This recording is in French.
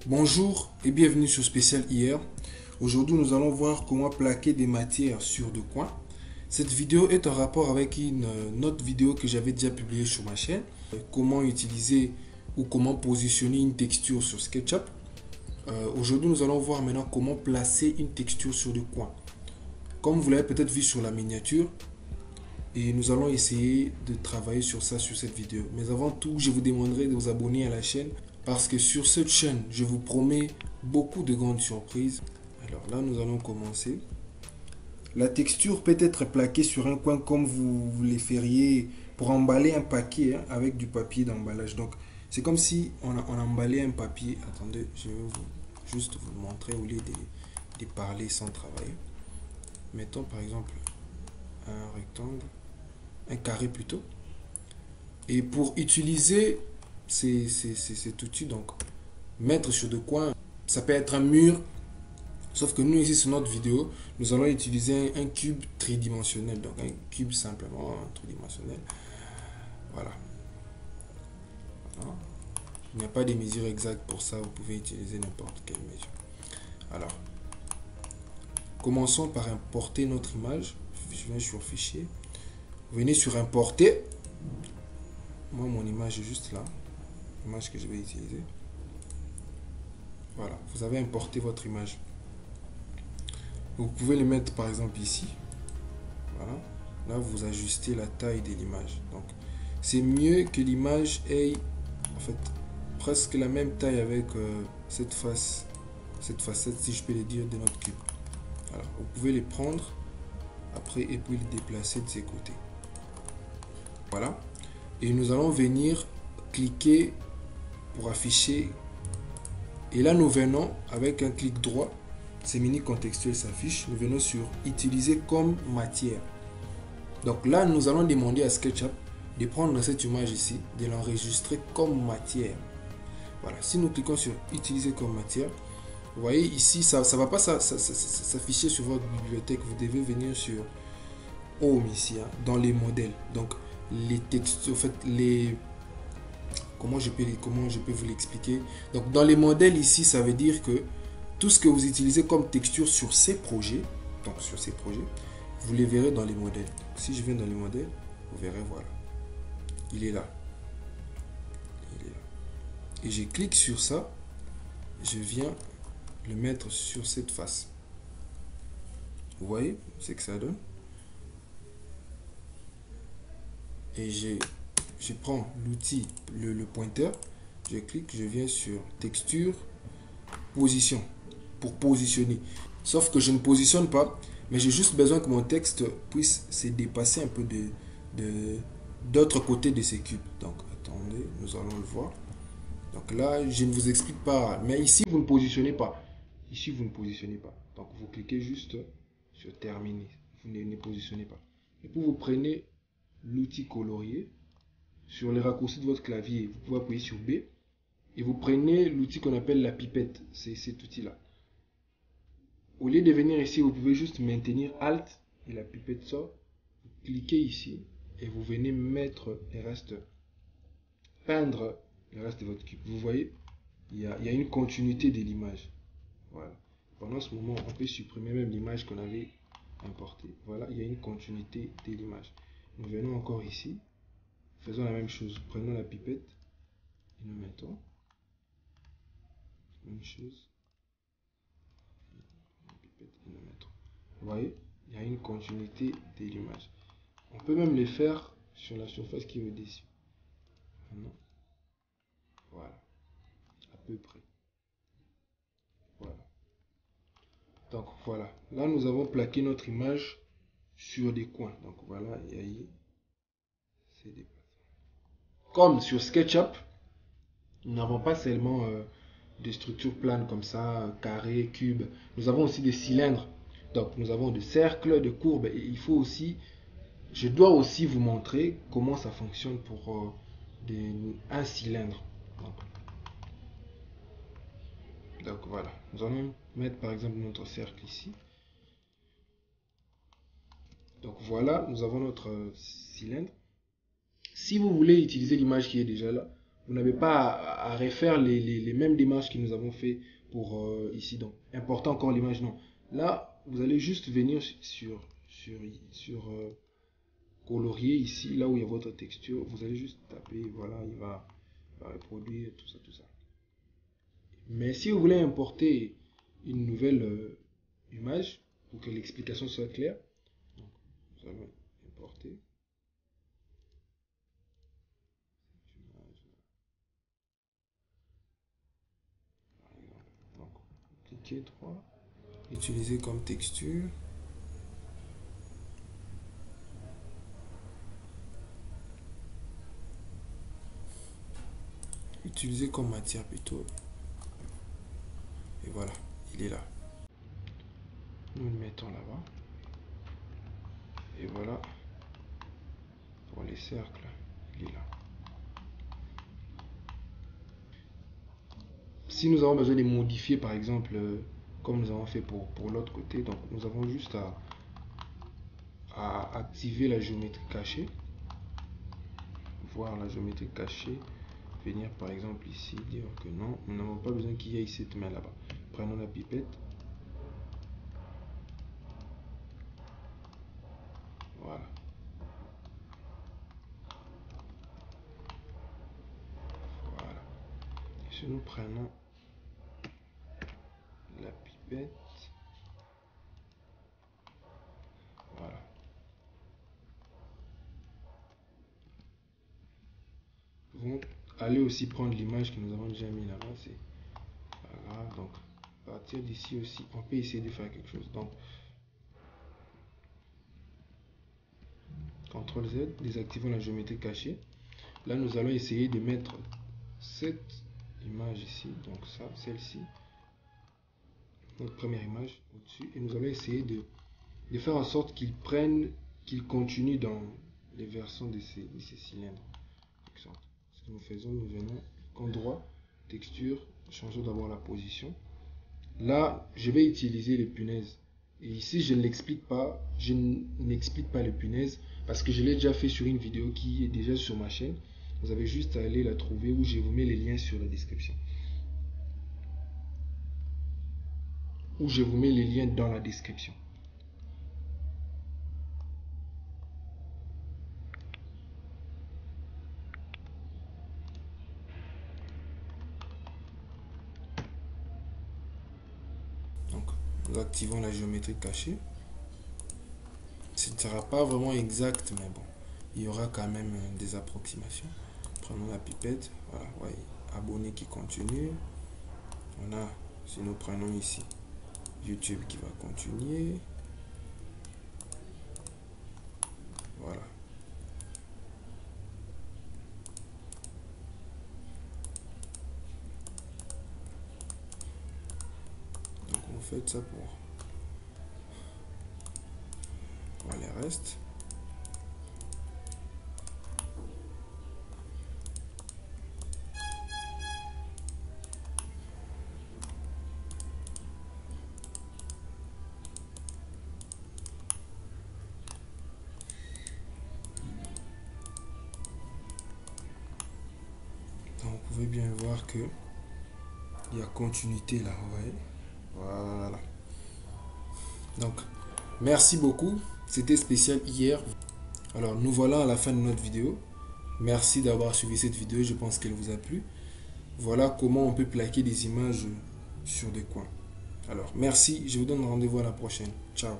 Bonjour et bienvenue sur Spécial IR. Aujourd'hui, nous allons voir comment plaquer des matières sur deux coins. Cette vidéo est en rapport avec une autre vidéo que j'avais déjà publiée sur ma chaîne. Comment utiliser ou comment positionner une texture sur SketchUp. Aujourd'hui, nous allons voir maintenant comment placer une texture sur deux coins. Comme vous l'avez peut-être vu sur la miniature, et nous allons essayer de travailler sur ça sur cette vidéo. Mais avant tout, je vous demanderai de vous abonner à la chaîne parce que sur cette chaîne, je vous promets beaucoup de grandes surprises. Alors là, nous allons commencer. La texture peut être plaquée sur un coin comme vous les feriez pour emballer un paquet avec du papier d'emballage. Donc, c'est comme si on emballait un papier. Attendez, je vais juste vous le montrer au lieu de parler sans travailler. Mettons par exemple un rectangle, un carré plutôt. Et pour utiliser cet outil, donc mettre sur deux coins, ça peut être un mur, sauf que nous ici sur notre vidéo, nous allons utiliser un cube tridimensionnel, donc un cube simplement tridimensionnel. Voilà. Voilà. Il n'y a pas de mesure exacte pour ça, vous pouvez utiliser n'importe quelle mesure. Alors, commençons par importer notre image. Je viens sur Fichier. Venez sur Importer. Moi, mon image est juste là. L'image que je vais utiliser. Voilà, vous avez importé votre image. Vous pouvez le mettre par exemple ici. Voilà. Là, vous ajustez la taille de l'image. Donc, c'est mieux que l'image ait en fait presque la même taille avec cette facette, si je peux le dire, de notre cube. Alors, vous pouvez les prendre après et puis le déplacer de ses côtés. Voilà. Et nous allons venir cliquer pour afficher. Et là, nous venons avec un clic droit. Ces mini contextuels s'affichent. Nous venons sur utiliser comme matière. Donc là, nous allons demander à SketchUp de prendre cette image ici, de l'enregistrer comme matière. Voilà, si nous cliquons sur utiliser comme matière, vous voyez ici, ça ne va pas s'afficher sur votre bibliothèque. Vous devez venir sur Home ici, hein, dans les modèles. Donc les textes, en fait, comment je peux vous l'expliquer. Donc dans les modèles ici, ça veut dire que tout ce que vous utilisez comme texture sur ces projets, vous les verrez dans les modèles. Si je viens dans les modèles, vous verrez, voilà. Il est là. Il est là. Et je clique sur ça. Je viens le mettre sur cette face. Vous voyez ce que ça donne. Et je prends l'outil, le pointeur. Je clique, je viens sur texture, position, pour positionner. Sauf que je ne positionne pas, mais j'ai juste besoin que mon texte puisse se dépasser un peu d'autre côté de ces cubes. Donc, attendez, nous allons le voir. Donc là, je ne vous explique pas. Mais ici, vous ne positionnez pas. Ici, vous ne positionnez pas. Donc, vous cliquez juste sur terminer. Vous ne positionnez pas. Et puis, vous prenez l'outil colorier. Sur les raccourcis de votre clavier, vous pouvez appuyer sur B. Et vous prenez l'outil qu'on appelle la pipette. C'est cet outil-là. Au lieu de venir ici, vous pouvez juste maintenir Alt et la pipette sort. Vous cliquez ici et vous venez mettre les restes, peindre le reste de votre cube. Vous voyez, il y a une continuité de l'image. Voilà. Pendant ce moment, on peut supprimer même l'image qu'on avait importée. Voilà, il y a une continuité de l'image. Nous venons encore ici. Faisons la même chose. Prenons la pipette et nous mettons. Même chose. La pipette et nous mettons. Vous voyez, il y a une continuité de l'image. On peut même les faire sur la surface qui est au-dessus. Voilà. À peu près. Voilà. Donc voilà. Là, nous avons plaqué notre image sur des coins. Donc voilà, il y a eu ces déplacements. Comme sur SketchUp, nous n'avons pas seulement des structures planes comme ça, carrés, cubes. Nous avons aussi des cylindres. Donc nous avons des cercles, des courbes. Et il faut aussi, je dois aussi vous montrer comment ça fonctionne pour un cylindre. Donc voilà, nous allons mettre par exemple notre cercle ici. Donc voilà, nous avons notre cylindre. Si vous voulez utiliser l'image qui est déjà là, vous n'avez pas à refaire les mêmes démarches que nous avons fait pour ici. Donc, importer encore l'image, non. Là, vous allez juste venir sur colorier ici, là où il y a votre texture. Vous allez juste taper, voilà, il va reproduire tout ça, tout ça. Mais si vous voulez importer une nouvelle image pour que l'explication soit claire, vous allez importer. Donc, cliquez 3, utiliser comme texture. Utiliser comme matière plutôt. Et voilà, il est là. Nous le mettons là-bas. Et voilà, pour les cercles, il est là. Si nous avons besoin de modifier, par exemple, comme nous avons fait pour l'autre côté, donc nous avons juste à activer la géométrie cachée. Voir la géométrie cachée. Venir par exemple ici, dire que non, nous n'avons pas besoin qu'il y ait cette main là-bas. Prenons la pipette. Voilà. Voilà. Et si nous prenons la pipette, voilà. Nous pouvons aller aussi prendre l'image que nous avons déjà mis là-bas, c'est pas grave. Donc, à partir d'ici aussi, on peut essayer de faire quelque chose. Donc, CTRL Z, désactivons la géométrie cachée. Là, nous allons essayer de mettre cette image ici, donc ça, celle-ci, notre première image au-dessus, et nous allons essayer de faire en sorte qu'il continue dans les versants de ces cylindres. Ce que nous faisons, nous venons en droit, texture, changeons d'abord la position. Là, je vais utiliser les punaises. Et ici, je ne l'explique pas, je n'explique pas les punaises parce que je l'ai déjà fait sur une vidéo qui est déjà sur ma chaîne. Vous avez juste à aller la trouver où je vous mets les liens sur la description. Où je vous mets les liens dans la description. Donc, nous activons la géométrie cachée. Ce ne sera pas vraiment exact, mais bon, il y aura quand même des approximations. Prenons la pipette, voilà, voyez, abonné qui continue. Voilà, si nous prenons ici YouTube qui va continuer. Voilà. Donc on fait ça pour les restes. Donc vous pouvez bien voir que il y a continuité là, ouais. Voilà. Donc merci beaucoup, c'était spécial hier. Alors nous voilà à la fin de notre vidéo. Merci d'avoir suivi cette vidéo, je pense qu'elle vous a plu. Voilà comment on peut plaquer des images sur des coins. Alors merci, je vous donne rendez-vous à la prochaine. Ciao.